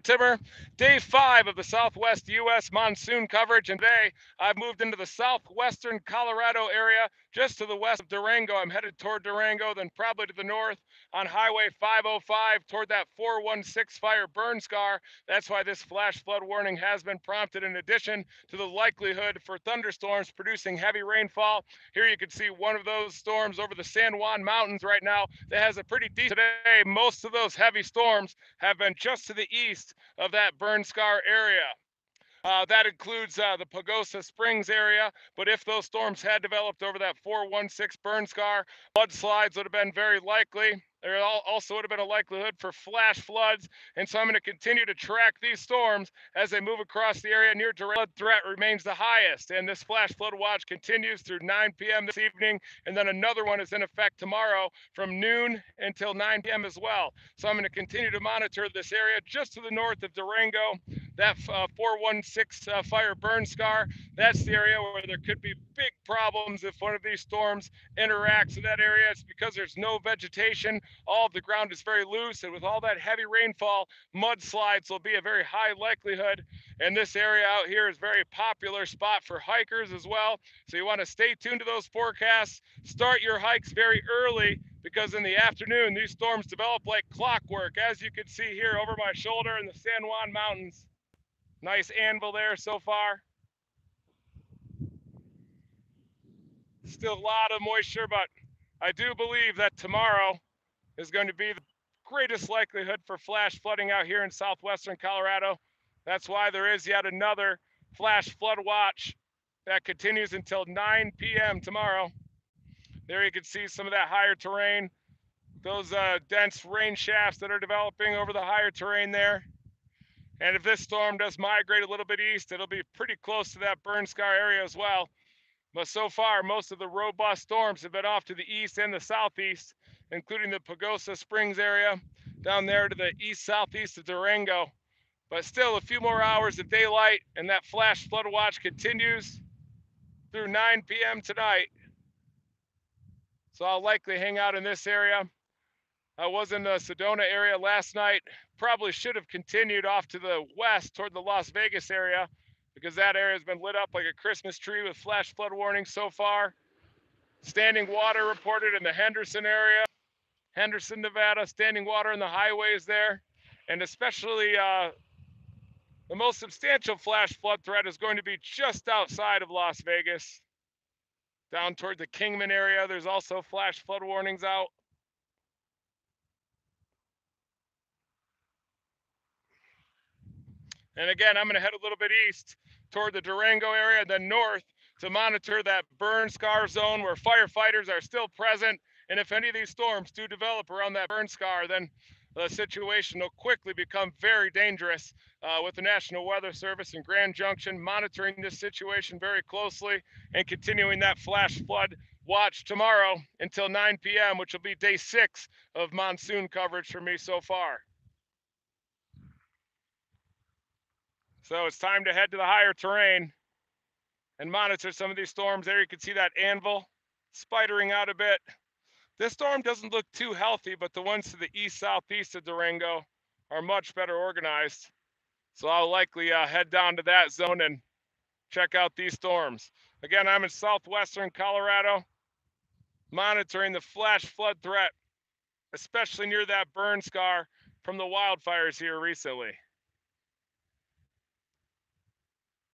Timmer. Day 5 of the Southwest U.S. monsoon coverage, and today I've moved into the southwestern Colorado area, just to the west of Durango. I'm headed toward Durango, then probably to the north on Highway 505 toward that 416 fire burn scar. That's why this flash flood warning has been prompted, in addition to the likelihood for thunderstorms producing heavy rainfall. Here you can see one of those storms over the San Juan Mountains right now that has a pretty decent day. Most of those heavy storms have been just to the east of that burn scar area. That includes the Pagosa Springs area, but if those storms had developed over that 416 burn scar, mudslides would have been very likely. There also would have been a likelihood for flash floods, and so I'm going to continue to track these storms as they move across the area near Durango. Flood threat remains the highest, and this flash flood watch continues through 9 p.m. this evening, and then another one is in effect tomorrow from noon until 9 p.m. as well. So I'm going to continue to monitor this area just to the north of Durango. That 416 fire burn scar, that's the area where there could be big problems if one of these storms interacts with that area. It's because there's no vegetation. All of the ground is very loose, and with all that heavy rainfall, mudslides will be a very high likelihood. And this area out here is a very popular spot for hikers as well. So you want to stay tuned to those forecasts. Start your hikes very early, because in the afternoon, these storms develop like clockwork, as you can see here over my shoulder in the San Juan Mountains. Nice anvil there so far. Still a lot of moisture, but I do believe that tomorrow is going to be the greatest likelihood for flash flooding out here in southwestern Colorado. That's why there is yet another flash flood watch that continues until 9 p.m. tomorrow. There you can see some of that higher terrain, those dense rain shafts that are developing over the higher terrain there. And if this storm does migrate a little bit east, it'll be pretty close to that burn scar area as well. But so far, most of the robust storms have been off to the east and the southeast, including the Pagosa Springs area, down there to the east-southeast of Durango. But still, a few more hours of daylight, and that flash flood watch continues through 9 p.m. tonight. So I'll likely hang out in this area. I was in the Sedona area last night. Probably should have continued off to the west toward the Las Vegas area, because that area has been lit up like a Christmas tree with flash flood warnings so far. Standing water reported in the Henderson area, Henderson, Nevada, standing water in the highways there. And especially the most substantial flash flood threat is going to be just outside of Las Vegas. Down toward the Kingman area, there's also flash flood warnings out. And again, I'm going to head a little bit east toward the Durango area and then north to monitor that burn scar zone where firefighters are still present. And if any of these storms do develop around that burn scar, then the situation will quickly become very dangerous, with the National Weather Service in Grand Junction monitoring this situation very closely and continuing that flash flood watch tomorrow until 9 p.m., which will be day 6 of monsoon coverage for me so far. So it's time to head to the higher terrain and monitor some of these storms. There you can see that anvil spidering out a bit. This storm doesn't look too healthy, but the ones to the east-southeast of Durango are much better organized. So I'll likely head down to that zone and check out these storms. Again, I'm in southwestern Colorado, monitoring the flash flood threat, especially near that burn scar from the wildfires here recently.